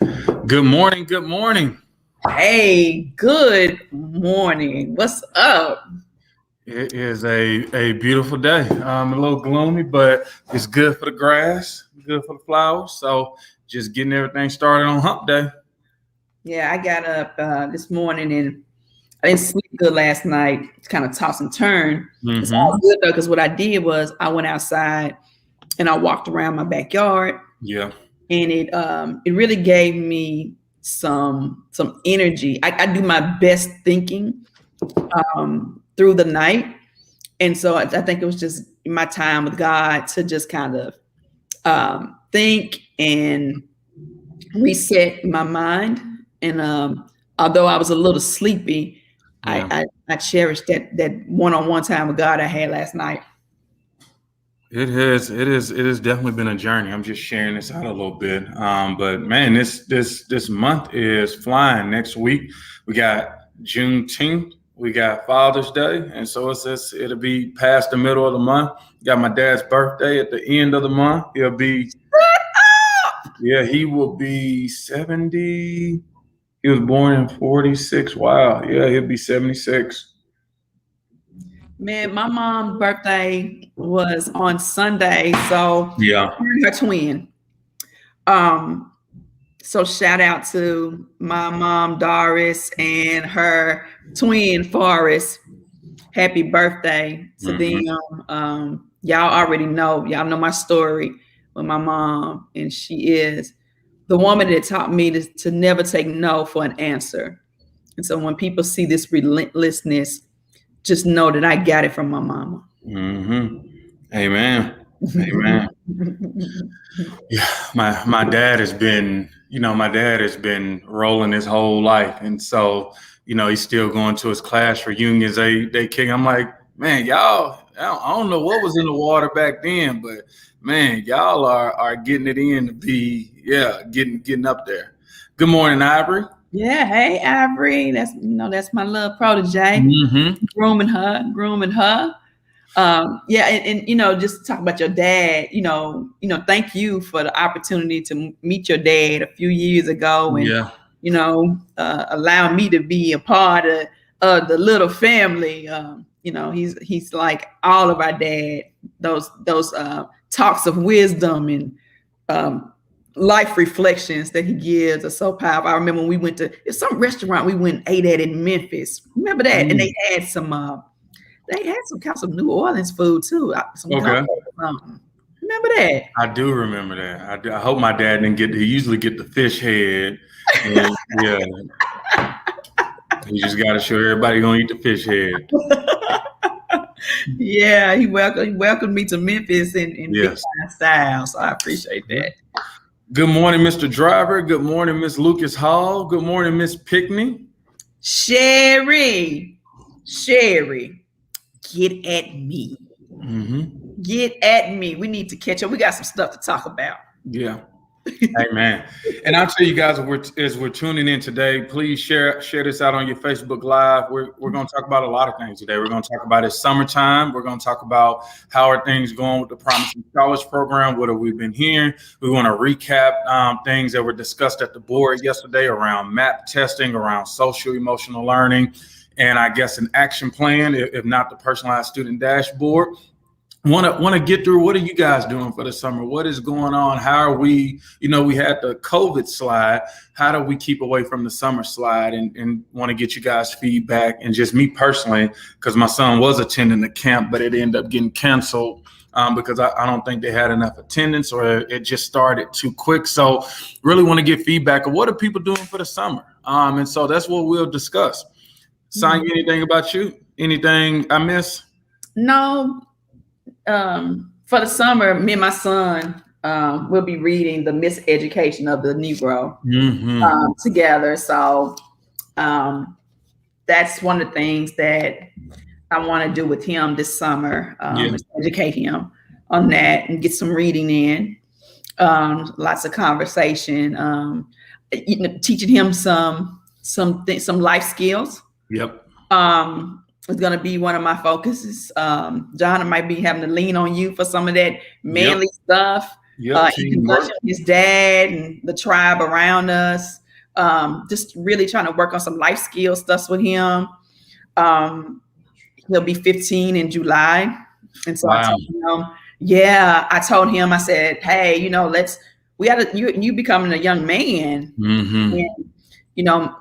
Good morning. Good morning. Hey, good morning. What's up? It is a beautiful day. A little gloomy, but it's good for the grass, good for the flowers. So just getting everything started on hump day. Yeah, I got up this morning and I didn't sleep good last night. It's kind of toss and turn. It's all Mm-hmm. good though, because what I did was I went outside and I walked around my backyard, Yeah. and it really gave me some energy. I do my best thinking through the night, and so I think it was just my time with God to just kind of think and reset my mind. And although I was a little sleepy, Yeah. I cherished that one-on-one time with God I had last night. It has definitely been a journey. I'm just sharing this out a little bit. But man, this month is flying. Next week we got Juneteenth. We got Father's Day, and so it'll be past the middle of the month. Got my dad's birthday at the end of the month. He will be 70. He was born in 46. Wow. Yeah, he'll be 76. Man, my mom's birthday was on Sunday, so Yeah. her twin. Um, so shout out to my mom Doris and her twin Forrest. Happy birthday to Hmm. them. Y'all already know, y'all know my story with my mom, and she is the woman that taught me to never take no for an answer. And so when people see this relentlessness, just know that I got it from my mama. Hmm. Amen. Amen. Yeah, my dad has been, my dad has been rolling his whole life, and so, he's still going to his class reunions. They kick. I'm like, man, y'all, I don't know what was in the water back then, but man, y'all are getting it in to be, yeah, getting up there. Good morning, Ivory. Yeah, hey Avery, that's my little protege. Mm-hmm. Grooming her. Yeah, and just talk about your dad. Thank you for the opportunity to meet your dad a few years ago, and Yeah. allow me to be a part of the little family. He's like all of our dad. Those talks of wisdom and um, life reflections that he gives are so powerful. I remember when we went to some restaurant we went and ate at in Memphis. Remember that? And Mm. they had some kind of some New Orleans food too. Some gumbo Okay. or something. Remember that? I do remember that. I hope my dad didn't get. He usually get the fish head, and yeah, he just got to show everybody gonna eat the fish head. Yeah, he welcomed me to Memphis in big Yes. time style. So I appreciate that. Good morning, Mr. Driver. Good morning, Miss Lucas Hall. Good morning, Miss Pickney. Sherry, get at me. Mm-hmm. Get at me. We need to catch up. We got some stuff to talk about. Yeah. Amen. And I'll tell you guys, as we're tuning in today, please share this out on your Facebook Live. We're going to talk about a lot of things today. We're going to talk about it's summertime. We're going to talk about how are things going with the Promising Scholars Program. What have we been hearing? We want to recap things that were discussed at the board yesterday around MAP testing, around social emotional learning, and I guess an action plan, if not the personalized student dashboard. Want to get through, what are you guys doing for the summer? What is going on? How are we, we had the COVID slide. How do we keep away from the summer slide? And want to get you guys feedback. And just me personally, because my son was attending the camp, but it ended up getting canceled because I don't think they had enough attendance, or it just started too quick. So really want to get feedback of what are people doing for the summer. And so that's what we'll discuss. Sign, anything about you? Anything I miss? No, for the summer, me and my son will be reading The Miseducation of the Negro Mm-hmm. together. So um, that's one of the things that I want to do with him this summer, Yeah. is educate him on that and get some reading in, lots of conversation, teaching him some life skills. Yep. Is going to be one of my focuses. John, I might be having to lean on you for some of that Yep. manly stuff. Yep. Eating lunch Teamwork. with his dad and the tribe around us. Just really trying to work on some life skill stuff with him. He'll be 15 in July. And so I Wow. told him, I said, hey, you becoming a young man. Mm-hmm. And,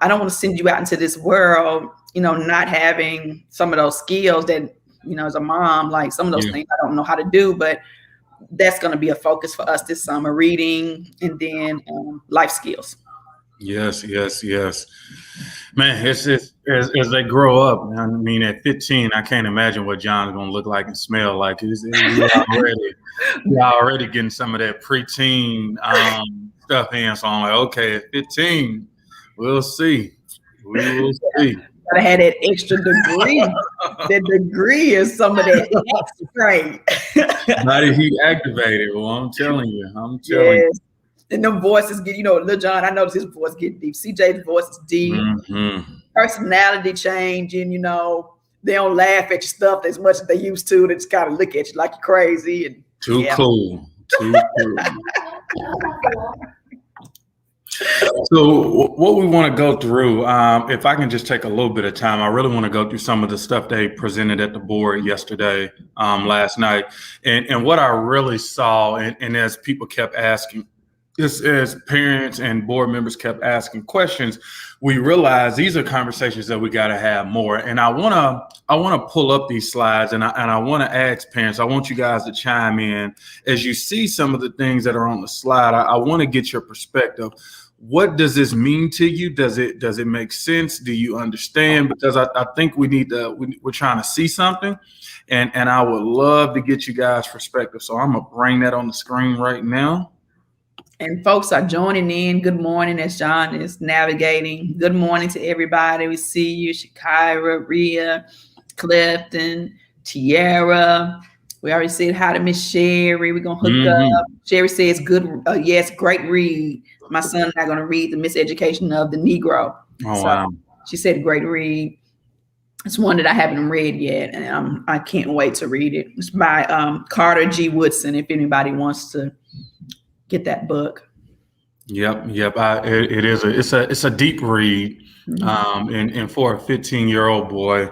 I don't want to send you out into this world, not having some of those skills that, as a mom, like some of those things I don't know how to do, but that's going to be a focus for us this summer, reading and then life skills. Yes. Man, it's just as they grow up. I mean, at 15, I can't imagine what John's gonna look like and smell like. We're already getting some of that preteen stuff in. So I'm like, okay, at 15, we'll see. We will see. Gotta have that extra degree. The degree is some of that extra. Body heat activated. Well, I'm telling you. Yes. And them voices get, Lil John, I noticed his voice get deep. CJ's voice is deep. Mm-hmm. Personality changing, they don't laugh at your stuff as much as they used to. They just kind of look at you like you're crazy. And Too cool. So what we want to go through, if I can just take a little bit of time, I really want to go through some of the stuff they presented at the board yesterday, last night. And what I really saw, and as people kept asking, as parents and board members kept asking questions, we realized these are conversations that we got to have more. And I want to pull up these slides, and I want to ask parents. I want you guys to chime in as you see some of the things that are on the slide. I want to get your perspective. What does this mean to you? Does it make sense? Do you understand? Because I think we're trying to see something, and I would love to get you guys' perspective. So I'm gonna bring that on the screen right now. And folks are joining in. Good morning as John is navigating. Good morning to everybody. We see you, Shakira, Rhea, Clifton, Tiara. We already said hi to Miss Sherry. We're going to hook up. Sherry says, good. Yes, great read. My son's not going to read The Miseducation of the Negro. Wow. She said, great read. It's one that I haven't read yet, and I can't wait to read it. It's by Carter G. Woodson, if anybody wants to get that book. Yep. It is it's a deep read. And for a 15-year-old boy,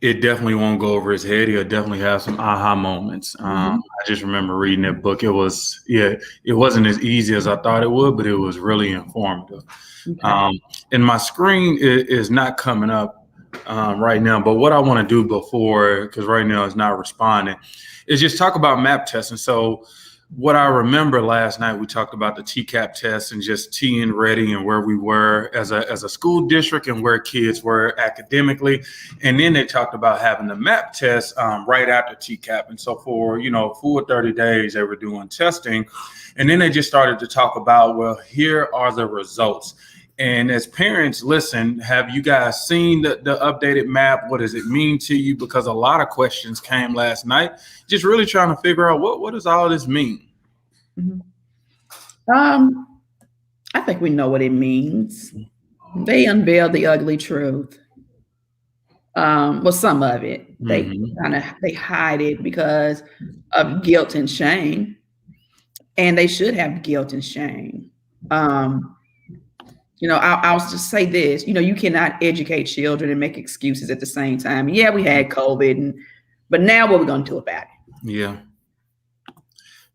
it definitely won't go over his head. He'll definitely have some aha moments. I just remember reading that book. It wasn't as easy as I thought it would, but it was really informative. Okay. And my screen is not coming up right now, but what I want to do before, because right now it's not responding, is just talk about map testing. So what I remember last night, we talked about the TCAP test and just teeing ready and where we were as a school district and where kids were academically. And then they talked about having the map test right after TCAP. And so for, full 30 days, they were doing testing. And then they just started to talk about, well, here are the results. And as parents, listen, have you guys seen the updated map? What does it mean to you? Because a lot of questions came last night, just really trying to figure out what does all this mean? I think we know what it means. They unveiled the ugly truth. Well, some of it. They hide it because of guilt and shame. And they should have guilt and shame. I'll just say this, you cannot educate children and make excuses at the same time. Yeah, we had COVID, but now what are we going to do about it? Yeah.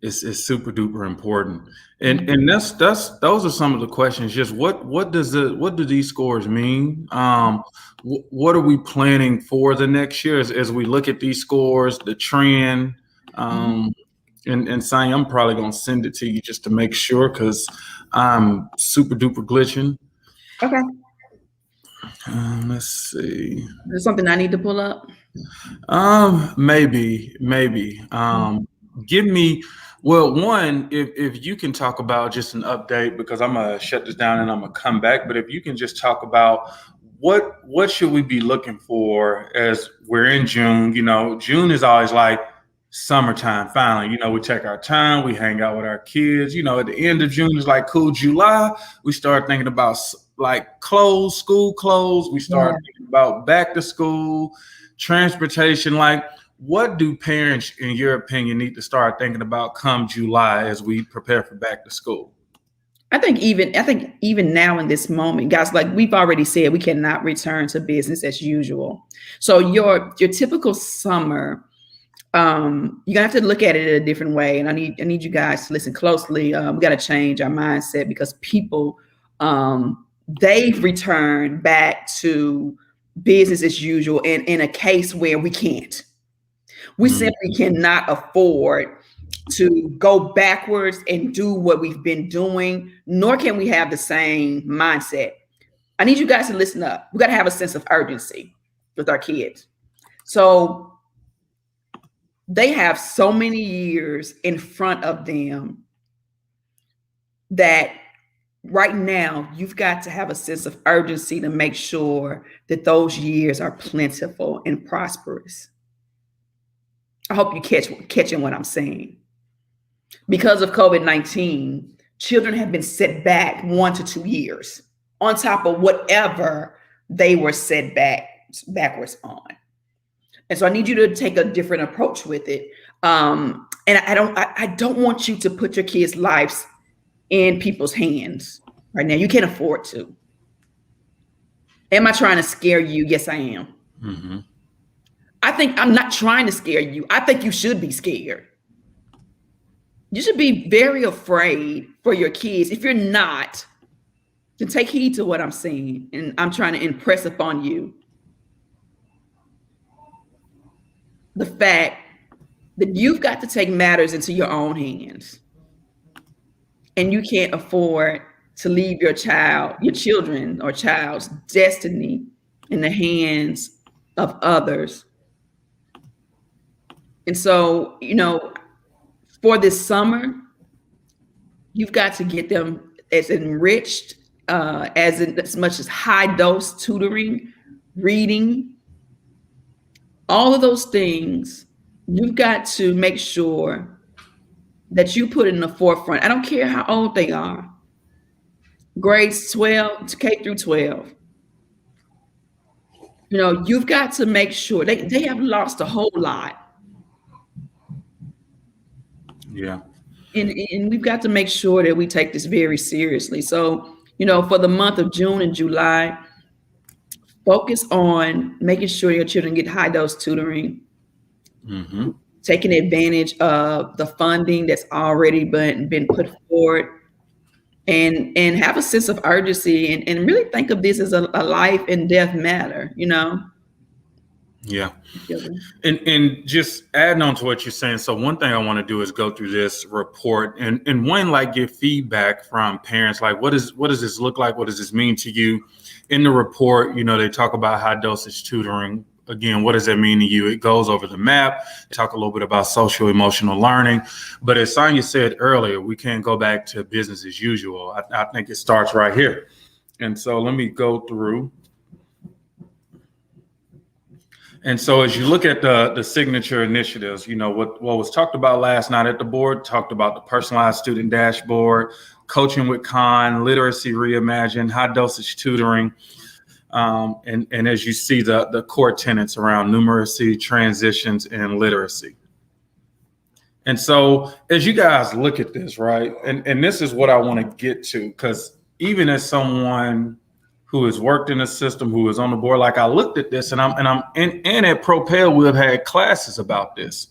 It's super duper important. And those are some of the questions. Just what do these scores mean? What are we planning for the next year as we look at these scores, the trend? And Sonia, I'm probably going to send it to you just to make sure, because I'm super duper glitching. Okay. Let's see. There's something I need to pull up? Maybe. Give me, well, one, if you can talk about just an update, because I'm going to shut this down and I'm going to come back. But if you can just talk about what should we be looking for as we're in June? June is always like summertime. Finally, we take our time, we hang out with our kids. At the end of June is like cool. July, we start thinking about like clothes, school clothes. We start thinking about back to school, transportation. Like, what do parents, in your opinion, need to start thinking about come July as we prepare for back to school? I think even now in this moment, guys, like we've already said, we cannot return to business as usual. So your typical summer, you're gonna have to look at it in a different way. And I need you guys to listen closely. We got to change our mindset because people, they've returned back to business as usual in a case where we can't. We simply cannot afford to go backwards and do what we've been doing, nor can we have the same mindset. I need you guys to listen up. We got to have a sense of urgency with our kids. So they have so many years in front of them that right now you've got to have a sense of urgency to make sure that those years are plentiful and prosperous. I hope you catching what I'm saying. Because of COVID-19, children have been set back 1 to 2 years on top of whatever they were set backwards on. And so I need you to take a different approach with it. And I don't want you to put your kids' lives in people's hands right now. You can't afford to. Am I trying to scare you? Yes, I am. Mm-hmm. I think I'm not trying to scare you. I think you should be scared. You should be very afraid for your kids. If you're not, then take heed to what I'm saying. And I'm trying to impress upon you the fact that you've got to take matters into your own hands. And you can't afford to leave your children or child's destiny in the hands of others. And so, for this summer, you've got to get them as enriched, as much as high dose tutoring, reading, all of those things. You've got to make sure that you put in the forefront. I don't care how old they are. Grades 12 to K through 12. You've got to make sure they have lost a whole lot. Yeah. And we've got to make sure that we take this very seriously. So, for the month of June and July, focus on making sure your children get high dose tutoring, taking advantage of the funding that's already been put forward, and have a sense of urgency and really think of this as a life and death matter, Yeah. And just adding on to what you're saying. So one thing I want to do is go through this report and get feedback from parents. Like, what does this look like? What does this mean to you? In the report, they talk about high dosage tutoring. Again, what does that mean to you? It goes over the map, talk a little bit about social emotional learning. But as Sonia said earlier, we can't go back to business as usual. I think it starts right here. And so let me go through. And so as you look at the signature initiatives, what was talked about last night at the board, talked about the personalized student dashboard, coaching with Khan, literacy reimagined, high dosage tutoring. And as you see the core tenets around numeracy, transitions, and literacy. And so as you guys look at this, right, and this is what I want to get to, because even as someone who has worked in the system, who is on the board, like I looked at this and at PROPEL, we've had classes about this.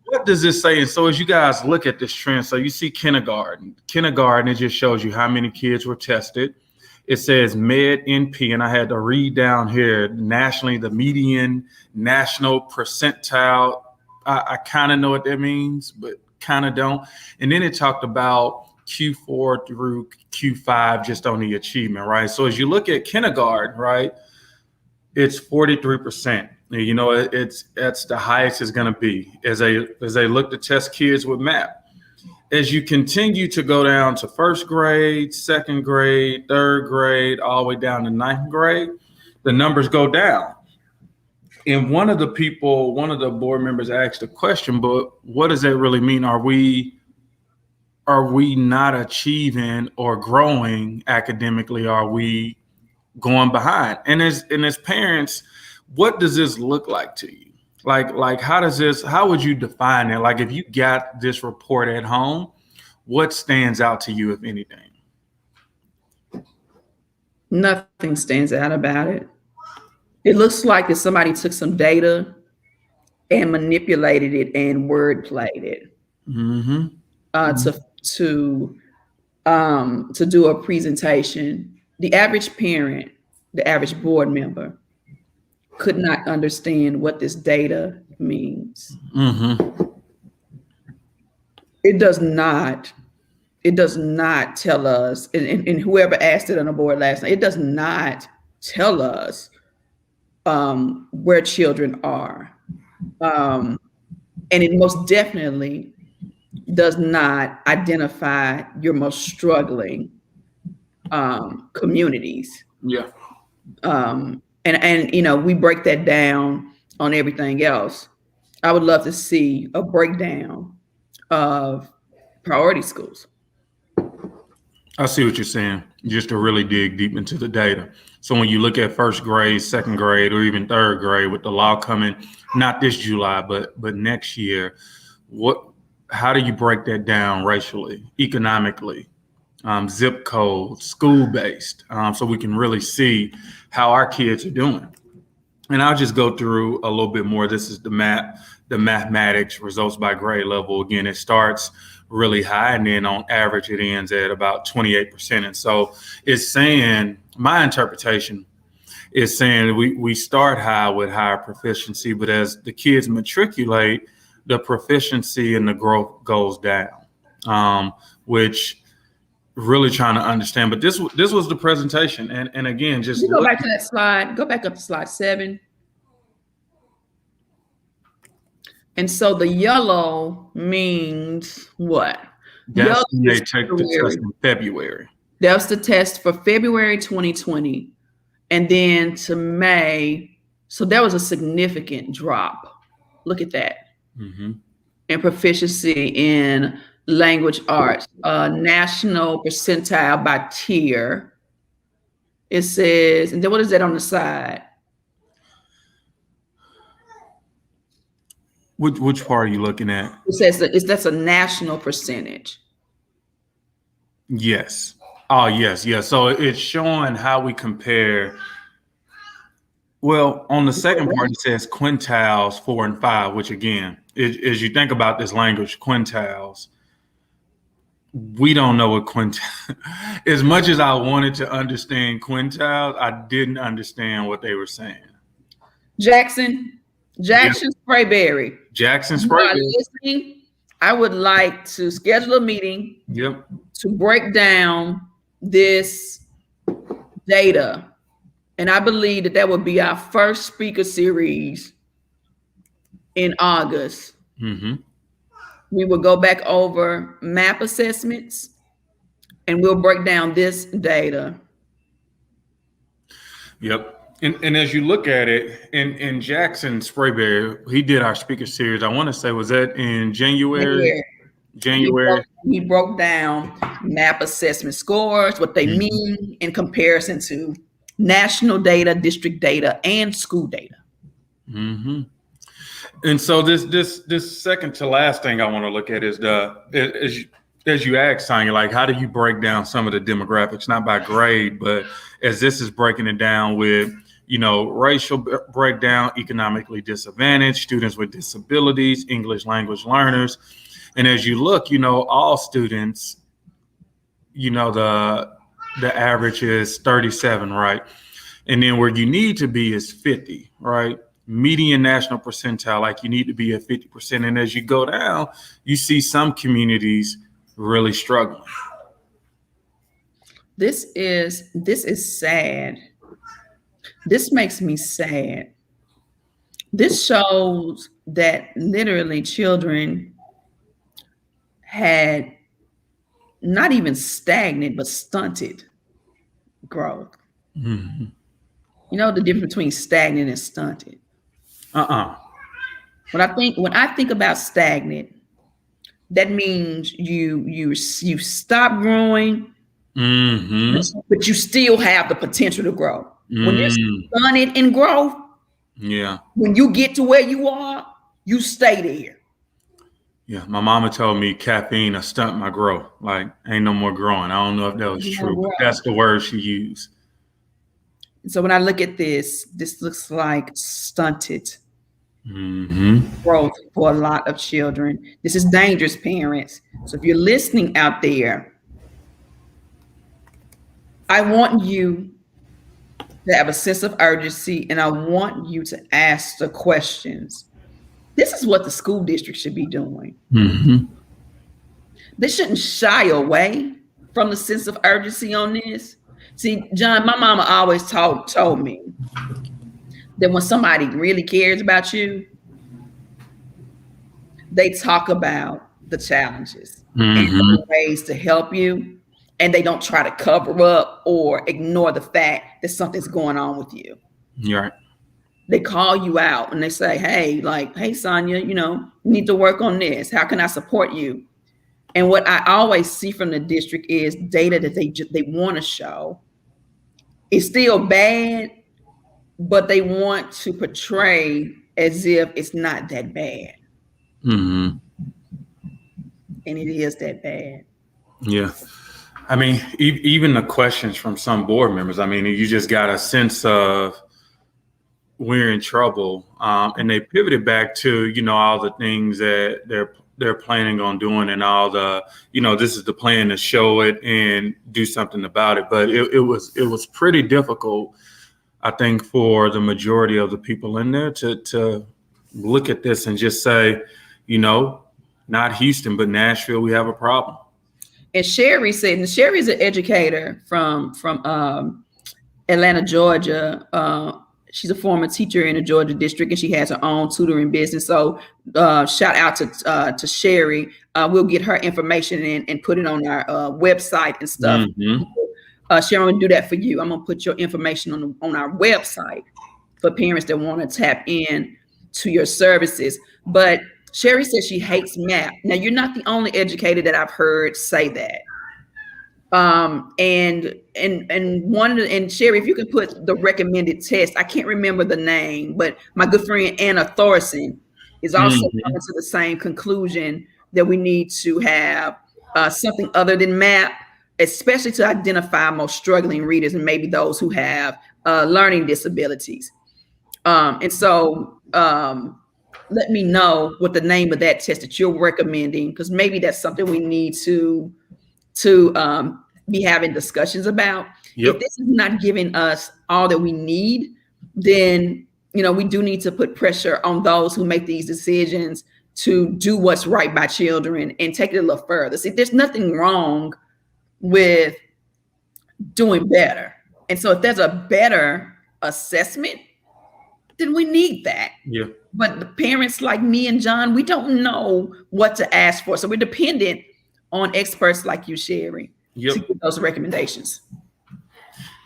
What does this say? And so as you guys look at this trend, so you see kindergarten, it just shows you how many kids were tested. It says med NP, and I had to read down here nationally, the median national percentile. I kind of know what that means, but kind of don't. And then it talked about Q4 through Q5 just on the achievement, right? So as you look at kindergarten, right, it's 43%. That's the highest it's going to be as they look to test kids with MAP. As you continue to go down to first grade, second grade, third grade, all the way down to ninth grade, the numbers go down. And one of the board members asked a question, but what does that really mean? Are we not achieving or growing academically? Are we going behind? And as parents, what does this look like to you? Like how would you define it? Like if you got this report at home, what stands out to you, if anything? Nothing stands out about it. It looks like if somebody took some data and manipulated it and word played it Mm-hmm. to do a presentation. The average parent, the average board member, could not understand what this data means. Mm-hmm. It does not. It does not tell us, and whoever asked it on the board last night, it does not tell us where children are. And it most definitely does not identify your most struggling communities. Yeah. And you know, we break that down on everything else. I would love to see a breakdown of priority schools. I see what you're saying. Just to really dig deep into the data. So when you look at first grade, second grade, or even third grade, with the law coming not this July, but next year, how do you break that down racially, economically, zip code, school based, so we can really see how our kids are doing? And I'll just go through a little bit more. This is the mathematics results by grade level. Again, it starts really high, and then on average, it ends at about 28%. And so it's saying, my interpretation is saying we start high with higher proficiency, but as the kids matriculate, the proficiency and the growth goes down, which really trying to understand. But this was the presentation. And again, just go back to that slide, go back up to slide 7. And so the yellow means what? That's when they take the test in February. That's the test for February 2020. And then to May. So there was a significant drop. Look at that. Mm-hmm. And proficiency in language arts, national percentile by tier. It says, and then what is that on the side? Which part are you looking at? It says that's a national percentage. Yes. Oh, yes. So it's showing how we compare. Well, on the second part, it says quintiles 4 and 5, which again, as you think about this language, quintiles, we don't know what quintiles. As much as I wanted to understand quintiles, I didn't understand what they were saying. Jackson Sprayberry. Jackson Sprayberry. I would like to schedule a meeting. Yep. To break down this data. And I believe that would be our first speaker series in August. Mm-hmm. We will go back over map assessments and we'll break down this data. Yep. And as you look at it, in Jackson Sprayberry, he did our speaker series. I want to say, was that in January? January. He broke down map assessment scores, what they mean in comparison to national data, district data, and school data. Mm-hmm. And so this second to last thing I want to look at is as you asked, Sonia, like, how do you break down some of the demographics, not by grade, but as this is breaking it down with, racial breakdown, economically disadvantaged, students with disabilities, English language learners. And as you look, all students, the average is 37, right? And then where you need to be is 50, right? Median national percentile, like you need to be at 50%. And as you go down, you see some communities really struggling. This is sad. This makes me sad. This shows that literally children had not even stagnant, but stunted growth. Mm-hmm. You know the difference between stagnant and stunted? When I think about stagnant, that means you stop growing, mm-hmm. but you still have the potential to grow. When you're stunted in growth, Yeah. When you get to where you are, you stay there. Yeah. My mama told me caffeine will stunt my growth. Like, ain't no more growing. I don't know if that was true, but that's the word she used. So when I look at this looks like stunted Mm-hmm. growth for a lot of children. This is dangerous, parents. So if you're listening out there, I want you to have a sense of urgency, and I want you to ask the questions. This is what the school district should be doing. Mm-hmm. They shouldn't shy away from the sense of urgency on this. See, John, my mama always told me that when somebody really cares about you, they talk about the challenges and Mm-hmm. ways to help you, and they don't try to cover up or ignore the fact that something's going on with you. You're right. They call you out and they say, hey, Sonia, you need to work on this. How can I support you? And what I always see from the district is data that they want to show. It's still bad, but they want to portray as if it's not that bad. Mm-hmm. And it is that bad. Yeah. I mean, even the questions from some board members, I mean, you just got a sense of we're in trouble. And they pivoted back to, all the things that they're planning on doing and all the, this is the plan to show it and do something about it. But it was pretty difficult, I think, for the majority of the people in there to look at this and just say, not Houston, but Nashville, we have a problem. And Sherry said, and Sherry's an educator from Atlanta, Georgia. She's a former teacher in the Georgia district, and she has her own tutoring business. So shout out to Sherry. We'll get her information and put it on our website and stuff. Mm-hmm. Sharon will do that for you. I'm gonna put your information on our website for parents that want to tap in to your services. But Sherry says she hates math. Now, you're not the only educator that I've heard say that. And Sherry, if you can put the recommended test, I can't remember the name, but my good friend Anna Thorson is also coming to the same conclusion that we need to have something other than math, especially to identify most struggling readers and maybe those who have learning disabilities. And so let me know what the name of that test that you're recommending, because maybe that's something we need to be having discussions about. Yep. If this is not giving us all that we need, then we do need to put pressure on those who make these decisions to do what's right by children and take it a little further. See, there's nothing wrong with doing better. And so if there's a better assessment, then we need that. Yeah. But the parents like me and John, we don't know what to ask for. So we're dependent on experts like you, Sherry, to give those recommendations.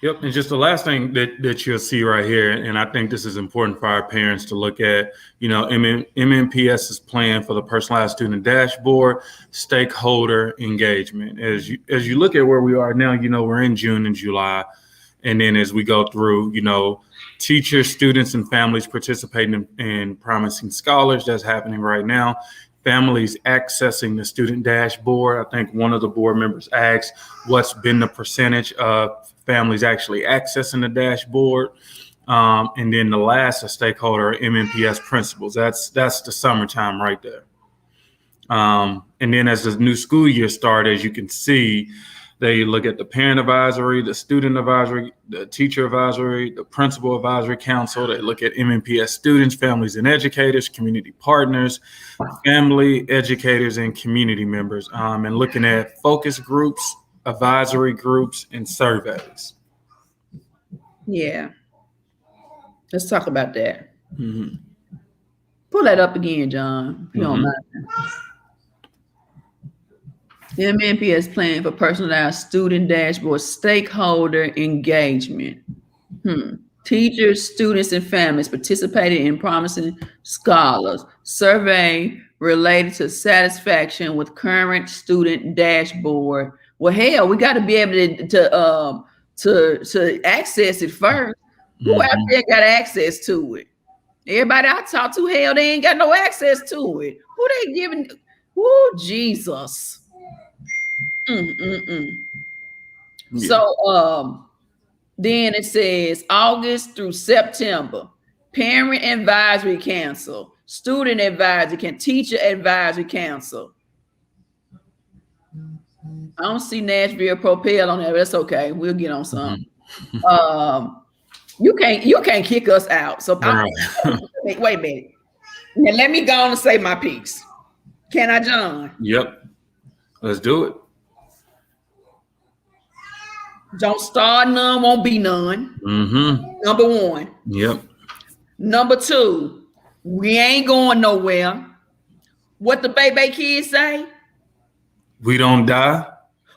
Yep. And just the last thing that you'll see right here, and I think this is important for our parents to look at, MNPS's plan for the personalized student dashboard, stakeholder engagement. As you look at where we are now, we're in June and July. And then as we go through, teachers, students, and families participating in Promising Scholars, that's happening right now. Families accessing the student dashboard. I think one of the board members asked what's been the percentage of families actually accessing the dashboard. And then the last stakeholder, MNPS principals. That's the summertime right there. And then as the new school year started, as you can see, they look at the parent advisory, the student advisory, the teacher advisory, the principal advisory council. They look at MNPS students, families and educators, community partners, family, educators, and community members, and looking at focus groups, advisory groups, and surveys. Yeah. Let's talk about that. Mm-hmm. Pull that up again, John, if you don't mind. The MNPS plan for personalized student dashboard, stakeholder engagement. Teachers, students, and families participated in Promising Scholars. Survey related to satisfaction with current student dashboard. Well, hell, we got to be able to access it first. Who out there got access to it? Everybody I talk to, hell, they ain't got no access to it. Who they giving? Oh, Jesus. Yeah. So then it says August through September, parent advisory council, student advisory council, teacher advisory council. I don't see Nashville Propel on there. But that's okay. We'll get on some. You can't kick us out. So wait a minute. Now let me go on and say my piece. Can I, John? Yep. Let's do it. Don't start none, won't be none. Number one. Yep. Number two, we ain't going nowhere. What the baby kids say? We don't die.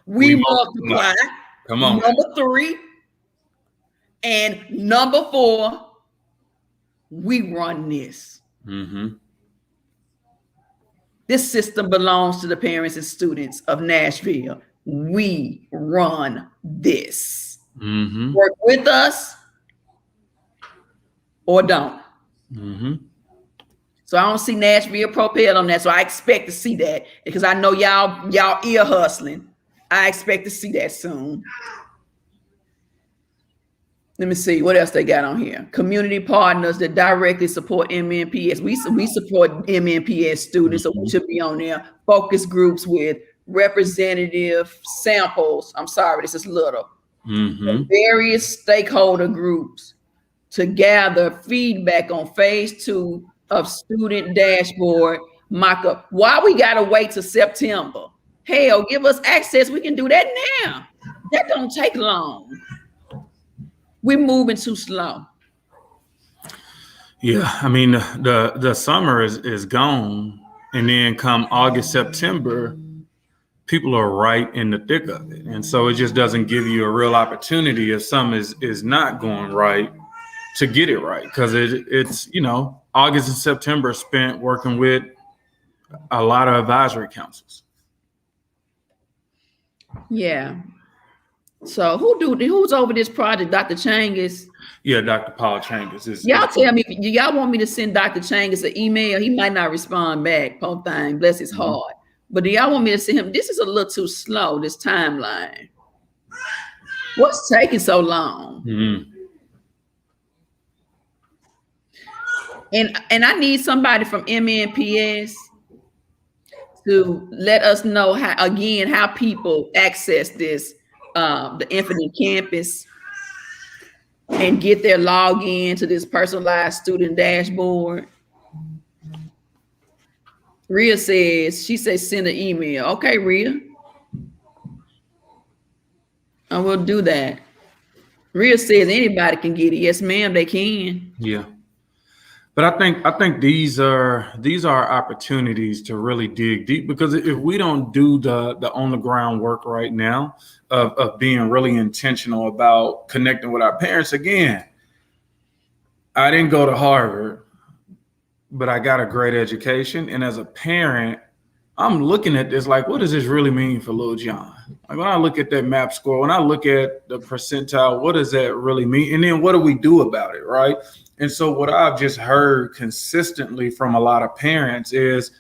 We multiply. Come on. Number three. And number four, we run this. This system belongs to the parents and students of Nashville. We run this. Work with us or don't. So I don't see Nashville Propel on that. So I expect to see that because I know y'all ear hustling. I expect to see that soon. Let me see what else they got on here. Community partners that directly support MNPS. We support MNPS students, so we should be on there. Focus groups with representative samples. I'm sorry, this is little. Various stakeholder groups to gather feedback on phase 2 of student dashboard mock-up. Why we gotta wait till September? Hell, give us access. We can do that now. That don't take long. We're moving too slow. Yeah, I mean the summer is gone, and then come August, September, people are right in the thick of it, and so it just doesn't give you a real opportunity if something is not going right to get it right, because it's August and September spent working with a lot of advisory councils. Yeah. So who's over this project? Dr. Changus? Yeah, Dr. Paul Changus. Y'all tell me, y'all want me to send Dr. Changus an email? He might not respond back. Poor thing, bless his heart. But do y'all want me to send him? This is a little too slow, this timeline. What's taking so long? And I need somebody from MNPS to let us know how people access this, the Infinite Campus, and get their login to this personalized student dashboard. Rhea says, she says send an email. Okay, Rhea. I will do that. Rhea says anybody can get it. Yes, ma'am, they can. Yeah. But I think these are opportunities to really dig deep, because if we don't do the on the ground work right now of being really intentional about connecting with our parents. Again, I didn't go to Harvard, but I got a great education, and as a parent, I'm looking at this like, what does this really mean for little John? Like when I look at that MAP score, when I look at the percentile, what does that really mean? And then what do we do about it, right? And so what I've just heard consistently from a lot of parents is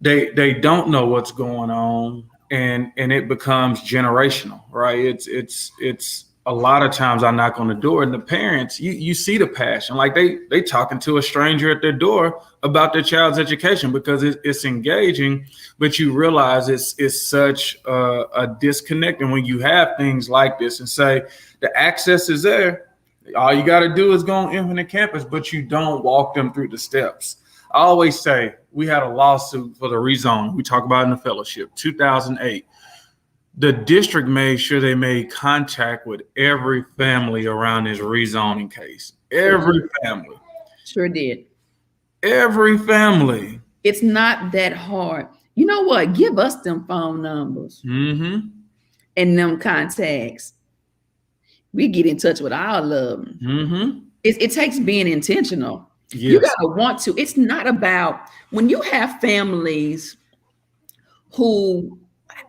they don't know what's going on, and it becomes generational, right? It's a lot of times I knock on the door, and the parents, you see the passion, like they talking to a stranger at their door about their child's education because it's engaging, but you realize it's such a disconnect. And when you have things like this and say the access is there, all you got to do is go on Infinite Campus, but you don't walk them through the steps. I always say we had a lawsuit for the rezone. We talk about it in the fellowship, 2008. The district made sure they made contact with every family around this rezoning case. Every family. Sure did. Every family. It's not that hard. You know what? Give us them phone numbers and them contacts. We get in touch with all of them. It takes being intentional. Yes. You gotta want to. It's not about when you have families who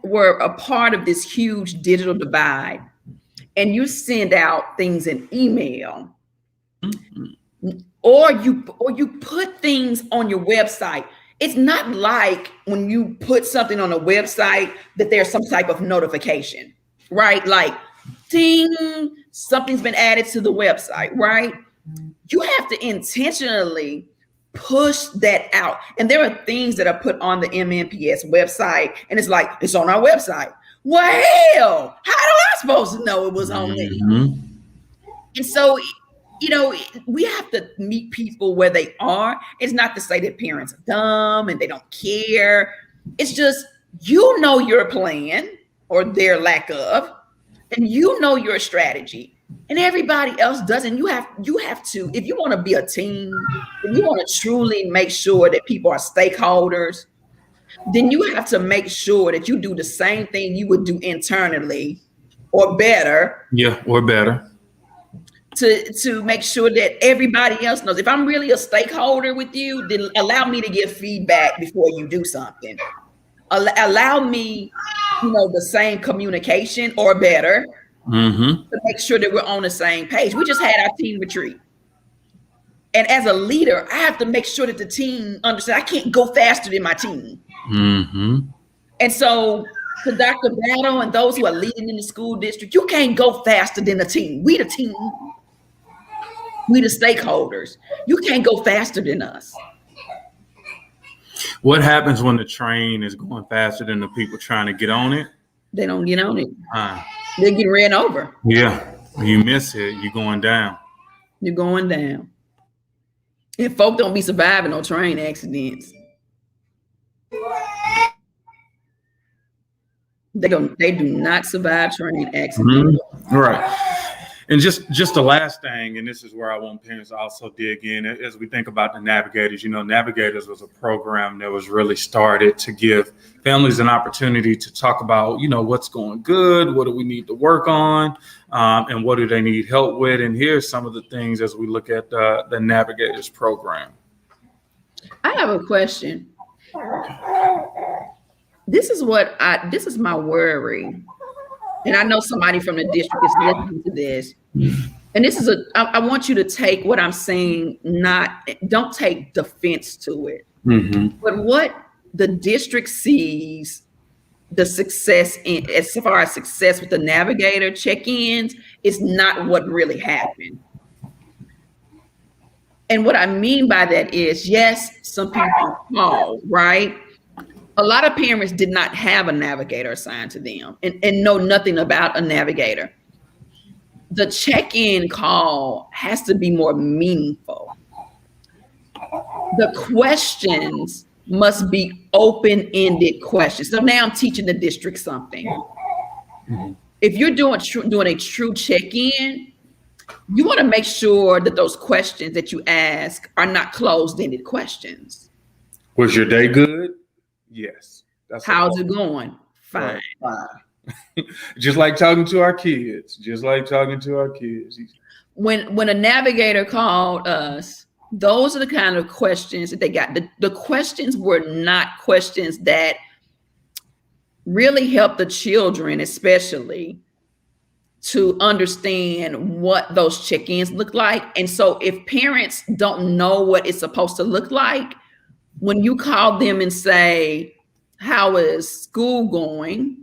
were a part of this huge digital divide, and you send out things in email. or you put things on your website. It's not like when you put something on a website that there's some type of notification, right? Like, ding, something's been added to the website, right? You have to intentionally push that out. And there are things that are put on the MNPS website, and it's like, it's on our website. Well, hell, how am I supposed to know it was on there? And so, we have to meet people where they are. It's not to say that parents are dumb and they don't care. It's just, your plan or their lack of, and your strategy, and everybody else doesn't. You have to, if you want to be a team, if you want to truly make sure that people are stakeholders, then you have to make sure that you do the same thing you would do internally or better. Yeah, or better. To make sure that everybody else knows. If I'm really a stakeholder with you, then allow me to give feedback before you do something. Allow me, the same communication or better, to make sure that we're on the same page. We just had our team retreat. And as a leader, I have to make sure that the team understands I can't go faster than my team. And so to Dr. Battle and those who are leading in the school district, you can't go faster than the team. We the team. We the stakeholders. You can't go faster than us. What happens when the train is going faster than the people trying to get on it? They don't get on it. They get ran over. Yeah. You miss it, you're going down. You're going down. And folk don't be surviving no train accidents. They do not survive train accidents. Right. And just the last thing, and this is where I want parents to also dig in as we think about the Navigators. Navigators was a program that was really started to give families an opportunity to talk about, what's going good, what do we need to work on, and what do they need help with. And here's some of the things as we look at the Navigators program. I have a question. This is my worry. And I know somebody from the district is listening to this. And this is I want you to take what I'm saying, don't take defense to it. But what the district sees the success in, as far as success with the Navigator check-ins, is not what really happened. And what I mean by that is, yes, some people call, right? A lot of parents did not have a Navigator assigned to them and know nothing about a Navigator. The check-in call has to be more meaningful. The questions must be open-ended questions. So now I'm teaching the district something. If you're doing a true check-in, you want to make sure that those questions that you ask are not closed-ended questions. Was your day good? Yes. How's it going? Fine. Just like talking to our kids. When a Navigator called us, those are the kind of questions that they got. The questions were not questions that really help the children, especially, to understand what those check-ins look like. And so if parents don't know what it's supposed to look like, when you call them and say, how is school going?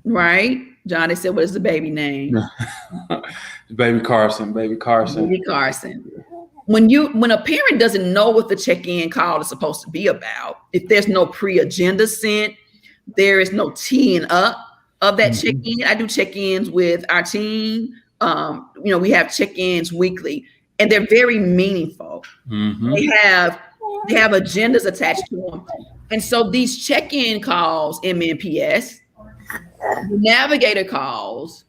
Right? Johnny said, what is the baby name? Baby Carson. Baby Carson. When a parent doesn't know what the check-in call is supposed to be about, if there's no pre-agenda sent, there is no teeing up of that check-in. I do check-ins with our team. We have check-ins weekly, and they're very meaningful. They have agendas attached to them. And so these check-in calls, MNPS, the Navigator calls,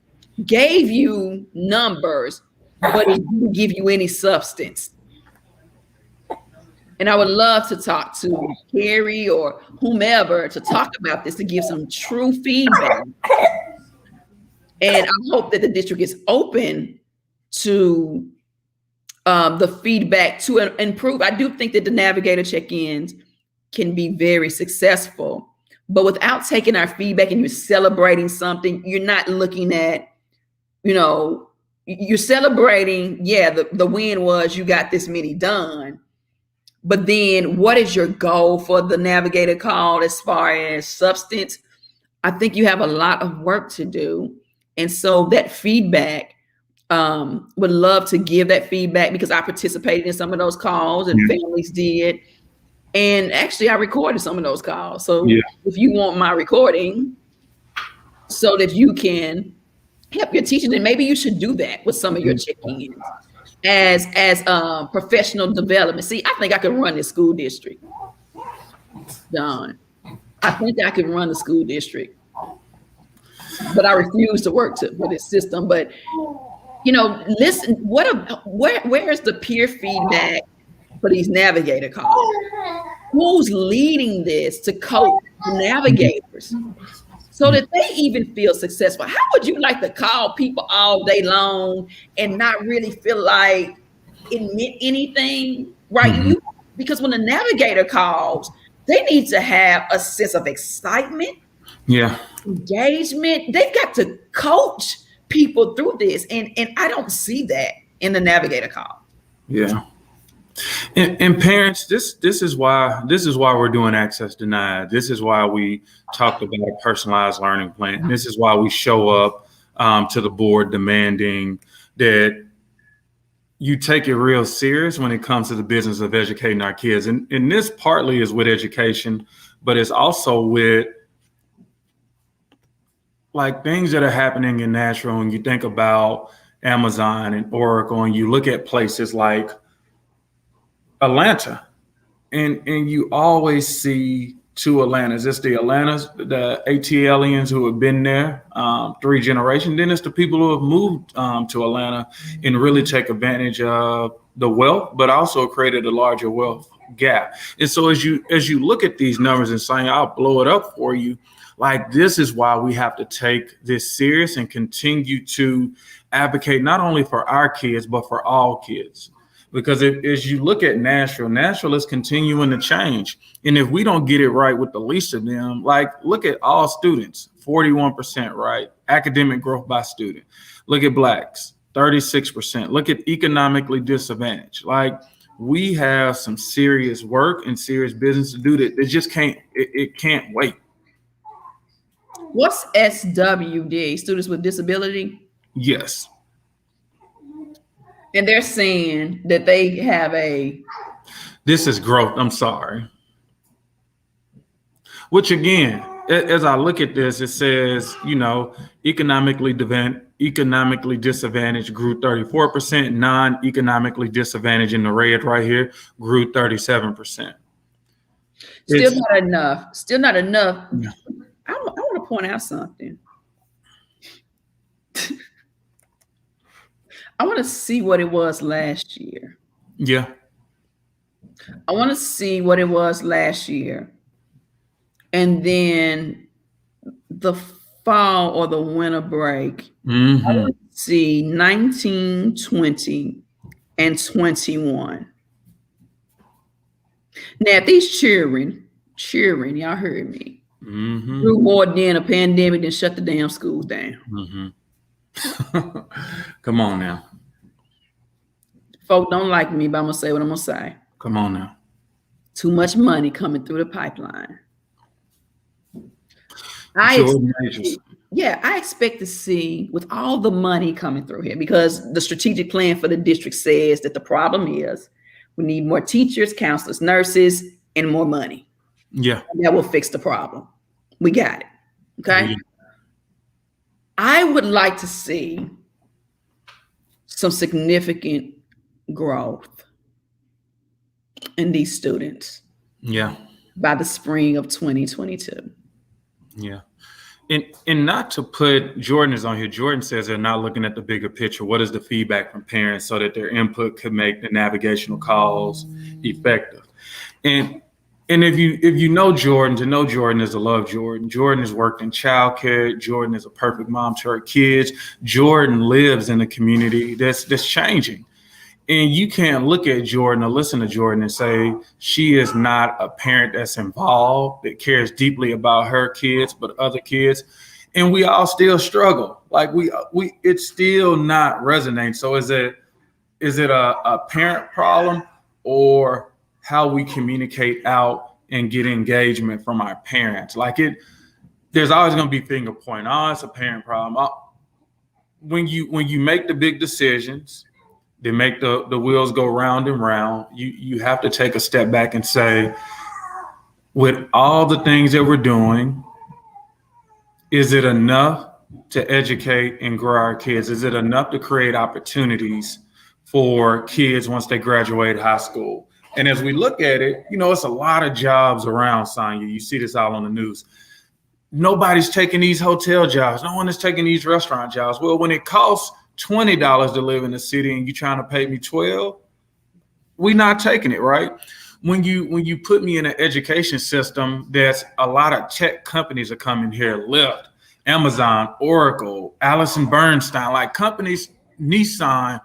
gave you numbers, but it didn't give you any substance. And I would love to talk to Carrie or whomever to talk about this, to give some true feedback. And I hope that the district is open to the feedback to improve. I do think that the Navigator check-ins can be very successful, but without taking our feedback and you're celebrating something, you're not looking at, you're celebrating, yeah, the win was you got this many done. But then what is your goal for the navigator call as far as substance? I think you have a lot of work to do. And so that feedback, would love to give that feedback because I participated in some of those calls and families did. And actually I recorded some of those calls. So if you want my recording so that you can help your teachers, and maybe you should do that with some of your check-ins as professional development. See, I think I could run this school district. Don, I think I could run the school district, but I refuse to work with this system. But listen, where is the peer feedback for these navigator calls? Who's leading this to coach navigators so that they even feel successful? How would you like to call people all day long and not really feel like it meant anything, right? Because when a navigator calls, they need to have a sense of excitement, engagement. They've got to coach people through this, and I don't see that in the navigator call. And parents, this is why we're doing access denied. This is why we talked about a personalized learning plan. This is why we show up to the board demanding that you take it real serious when it comes to the business of educating our kids. And this partly is with education, but it's also with like things that are happening in Nashville. And you think about Amazon and Oracle, and you look at places like Atlanta, and you always see two Atlantas. It's the ATLians who have been there 3 generations. Then it's the people who have moved to Atlanta and really take advantage of the wealth, but also created a larger wealth gap. And so as you look at these numbers and saying, I'll blow it up for you, like this is why we have to take this serious and continue to advocate not only for our kids, but for all kids. Because as you look at Nashville is continuing to change. And if we don't get it right with the least of them, like look at all students, 41%, right? Academic growth by student. Look at Blacks, 36%. Look at economically disadvantaged. Like we have some serious work and serious business to do that. It just can't wait. What's SWD? Students with disability? Yes. And they're saying that they have this is growth. I'm sorry. Which again, as I look at this, it says, economically disadvantaged grew 34%, non-economically disadvantaged in the red right here grew 37%. Still not enough. Still not enough. Yeah. I want to point out something. I want to see what it was last year. Yeah. I want to see what it was last year. And then the fall or the winter break. I want to see 19, 20, and 21. Now, if these cheering, y'all heard me. Grew more than a pandemic than shut the damn schools down. Come on now. Folk don't like me, but I'm going to say what I'm going to say. Come on now. Too much money coming through the pipeline. I expect to see with all the money coming through here, because the strategic plan for the district says that the problem is we need more teachers, counselors, nurses, and more money. Yeah. And that will fix the problem. We got it. Okay. Yeah. I would like to see some significant growth in these students. Yeah. By the spring of 2022. Yeah. And not to put, Jordan is on here. Jordan says they're not looking at the bigger picture. What is the feedback from parents so that their input could make the navigational calls effective? And if you know Jordan, to know Jordan is to love Jordan. Jordan has worked in childcare. Jordan is a perfect mom to her kids. Jordan lives in a community that's changing. And you can't look at Jordan or listen to Jordan and say she is not a parent that's involved, that cares deeply about her kids, but other kids. and we all still struggle. Like we it's still not resonating. So is it a parent problem, or how we communicate out and get engagement from our parents? Like there's always going to be finger pointing. Oh, it's a parent problem. When you make the big decisions, they make the wheels go round and round. You have to take a step back and say, with all the things that we're doing, is it enough to educate and grow our kids? Is it enough to create opportunities for kids once they graduate high school? And as we look at it, it's a lot of jobs around, Sonya. You see this all on the news. Nobody's taking these hotel jobs. No one is taking these restaurant jobs. Well, when it costs $20 to live in the city and you're trying to pay me $12, we're not taking it, right? When you put me in an education system, there's a lot of tech companies are coming here, Lyft, Amazon, Oracle, Allison Bernstein, like companies, Nissan,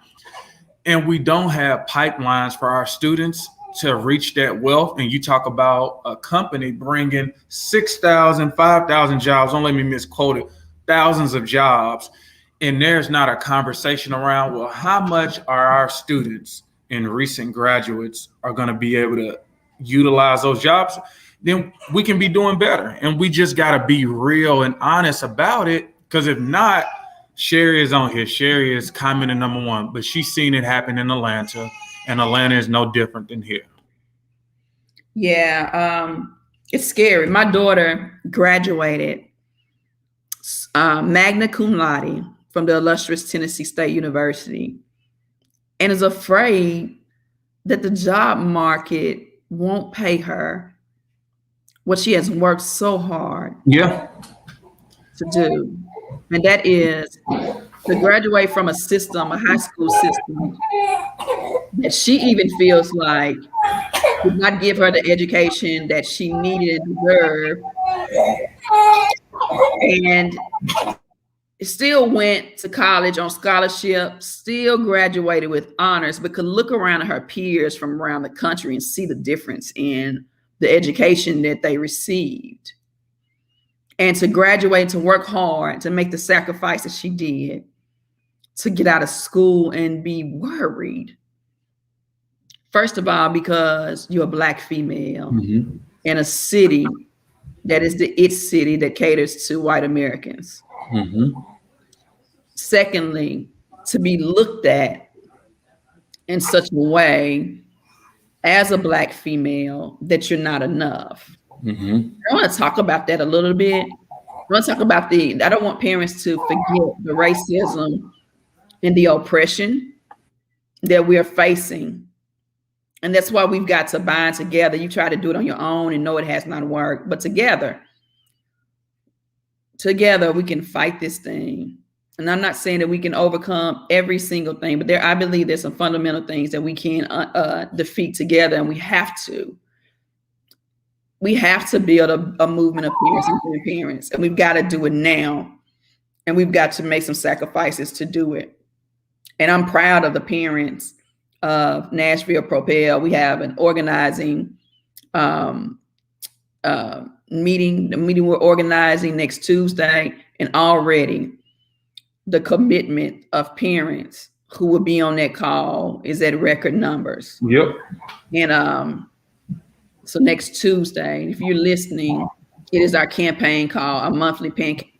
and we don't have pipelines for our students to reach that wealth. And you talk about a company bringing 6,000, 5,000 jobs, don't let me misquote it, thousands of jobs. And there's not a conversation around, well, how much are our students and recent graduates are going to be able to utilize those jobs? Then we can be doing better. And we just got to be real and honest about it. Because if not, Sherry is on here. Sherry is commenting number one, but she's seen it happen in Atlanta, and Atlanta is no different than here. Yeah, it's scary. My daughter graduated magna cum laude from the illustrious Tennessee State University, and is afraid that the job market won't pay her what she has worked so hard to do. And that is to graduate from a system, a high school system, that she even feels like did not give her the education that she needed and deserved. And still went to college on scholarship, still graduated with honors, but could look around at her peers from around the country and see the difference in the education that they received. And to graduate, to work hard, to make the sacrifices she did, to get out of school and be worried. First of all, because you're a Black female in a city that is the it city that caters to white Americans. Secondly, to be looked at in such a way as a Black female that you're not enough. I want to talk about that a little bit. I want to talk about I don't want parents to forget the racism and the oppression that we're facing. And that's why we've got to bind together. You try to do it on your own and know it has not worked, but together we can fight this thing. And I'm not saying that we can overcome every single thing, but I believe there's some fundamental things that we can defeat together, and we have to. We have to build a movement of parents and grandparents, and we've got to do it now. And we've got to make some sacrifices to do it. And I'm proud of the parents of Nashville PROPEL. We have an organizing meeting. The meeting we're organizing next Tuesday, and already the commitment of parents who will be on that call is at record numbers. And so next Tuesday, if you're listening, it is our campaign call, our monthly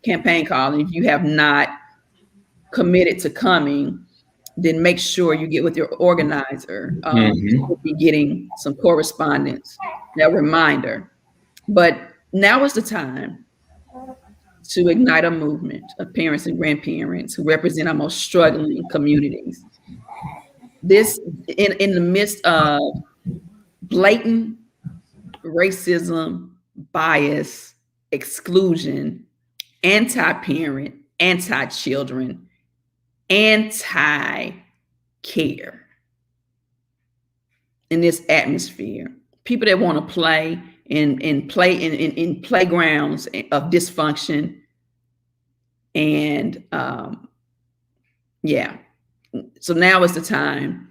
campaign call. And if you have not committed to coming, then make sure you get with your organizer. We'll be getting some correspondence, that reminder. But now is the time to ignite a movement of parents and grandparents who represent our most struggling communities. This, in the midst of blatant racism, bias, exclusion, anti-parent, anti-children, anti-care. In this atmosphere, people that want to play in playgrounds of dysfunction, and so now is the time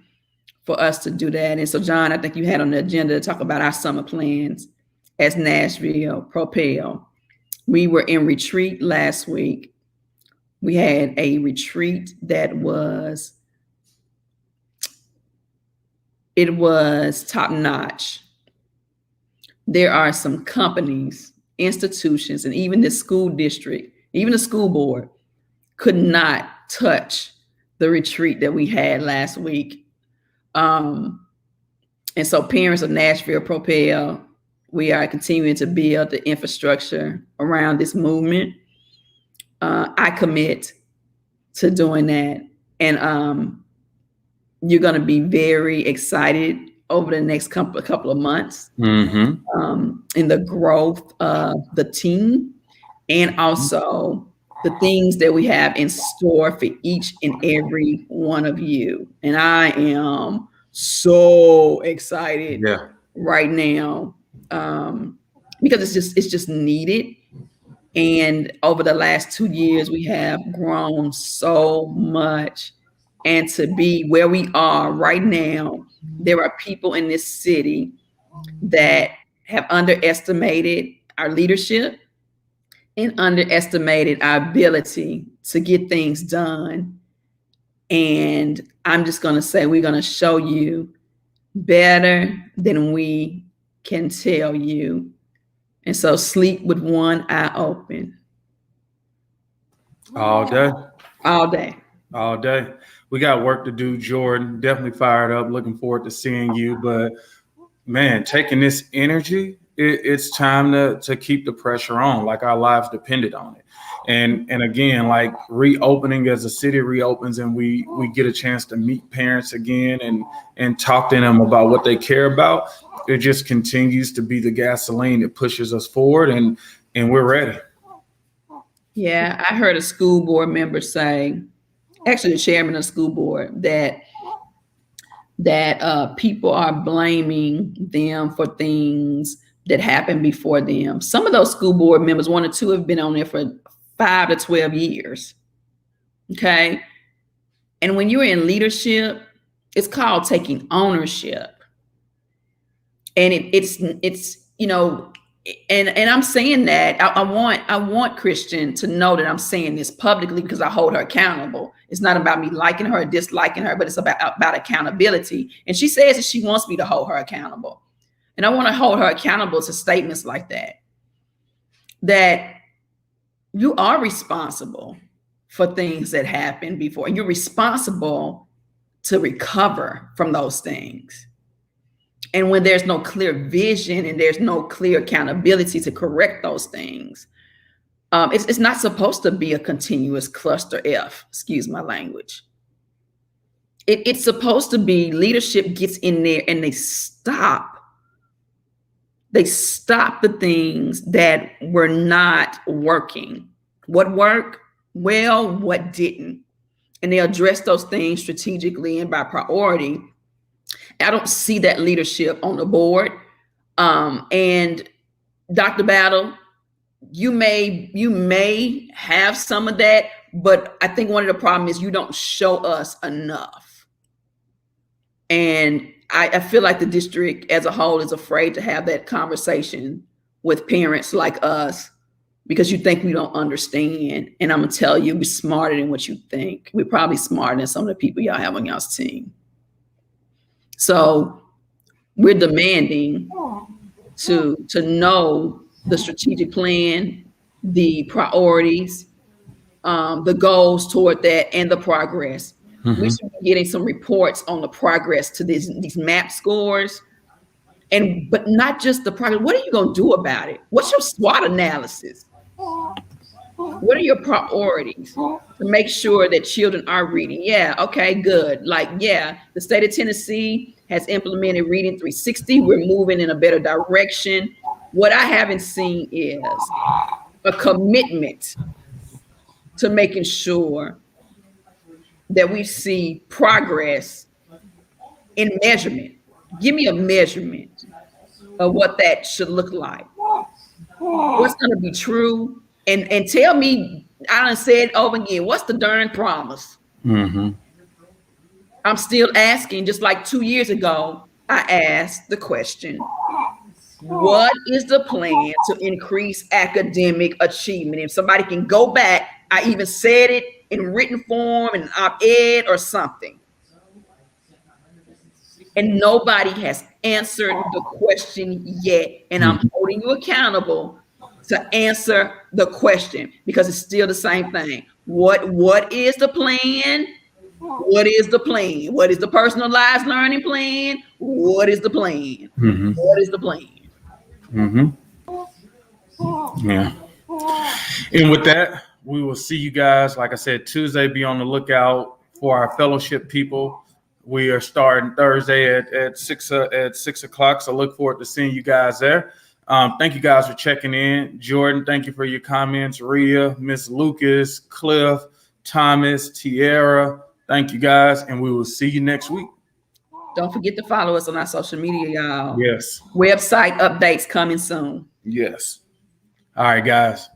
for us to do that. And so, John, I think you had on the agenda to talk about our summer plans as Nashville PROPEL. We were in retreat last week. We had a retreat that was top notch. There are some companies, institutions, and even the school district, even the school board could not touch the retreat that we had last week. And so parents of Nashville Propel, we are continuing to build the infrastructure around this movement. I commit to doing that. And you're going to be very excited over the next couple of months in the growth of the team, and also the things that we have in store for each and every one of you. And I am so excited right now because it's just needed. And over the last 2 years, we have grown so much. And to be where we are right now, there are people in this city that have underestimated our leadership and underestimated our ability to get things done. And I'm just going to say, we're going to show you better than we can tell you. And so sleep with one eye open. All day. All day. All day. We got work to do, Jordan. Definitely fired up. Looking forward to seeing you. But man, taking this energy, it's time to keep the pressure on, like our lives depended on it. And again, like reopening, as the city reopens and we get a chance to meet parents again and talk to them about what they care about, it just continues to be the gasoline that pushes us forward, and we're ready. Yeah, I heard a school board member say, actually the chairman of the school board, that people are blaming them for things that happened before them. Some of those school board members, 1 or 2, have been on there for 5 to 12 years. Okay. And when you're in leadership, it's called taking ownership. And it's you know, and I'm saying that I want Christian to know that I'm saying this publicly because I hold her accountable. It's not about me liking her or disliking her, but it's about accountability. And she says that she wants me to hold her accountable. And I want to hold her accountable to statements like that you are responsible for things that happened before. You're responsible to recover from those things. And when there's no clear vision and there's no clear accountability to correct those things, it's not supposed to be a continuous cluster F, excuse my language. It's supposed to be leadership gets in there and they stop the things that were not working. What worked well, what didn't. And they address those things strategically and by priority. I don't see that leadership on the board. And Dr. Battle, you may have some of that, but I think one of the problems is you don't show us enough. And I feel like the district as a whole is afraid to have that conversation with parents like us because you think we don't understand. And I'm gonna tell you, we're smarter than what you think. We're probably smarter than some of the people y'all have on y'all's team. So we're demanding to know the strategic plan, the priorities, the goals toward that, and the progress. We should be getting some reports on the progress to these MAP scores, but not just the progress. What are you going to do about it? What's your SWOT analysis? What are your priorities to make sure that children are reading? Yeah, okay, good. Like, yeah, the state of Tennessee has implemented Reading 360. We're moving in a better direction. What I haven't seen is a commitment to making sure that we see progress in measurement. Give me a measurement of what that should look like. What's going to be true? And tell me, I done said over again, what's the darn promise? I'm still asking, just like 2 years ago, I asked the question, What is the plan to increase academic achievement? If somebody can go back, I even said it in written form, in an op-ed or something. And nobody has answered the question yet. And I'm holding you accountable to answer the question, because it's still the same thing. What is the plan? What is the plan? What is the personalized learning plan? What is the plan? What is the plan? Yeah. And with that, we will see you guys. Like I said, Tuesday, be on the lookout for our fellowship people. We are starting Thursday at 6 o'clock. So look forward to seeing you guys there. Thank you guys for checking in. Jordan, thank you for your comments. Rhea, Miss Lucas, Cliff, Thomas, Tierra, thank you guys. And we will see you next week. Don't forget to follow us on our social media, y'all. Yes. Website updates coming soon. Yes. All right, guys.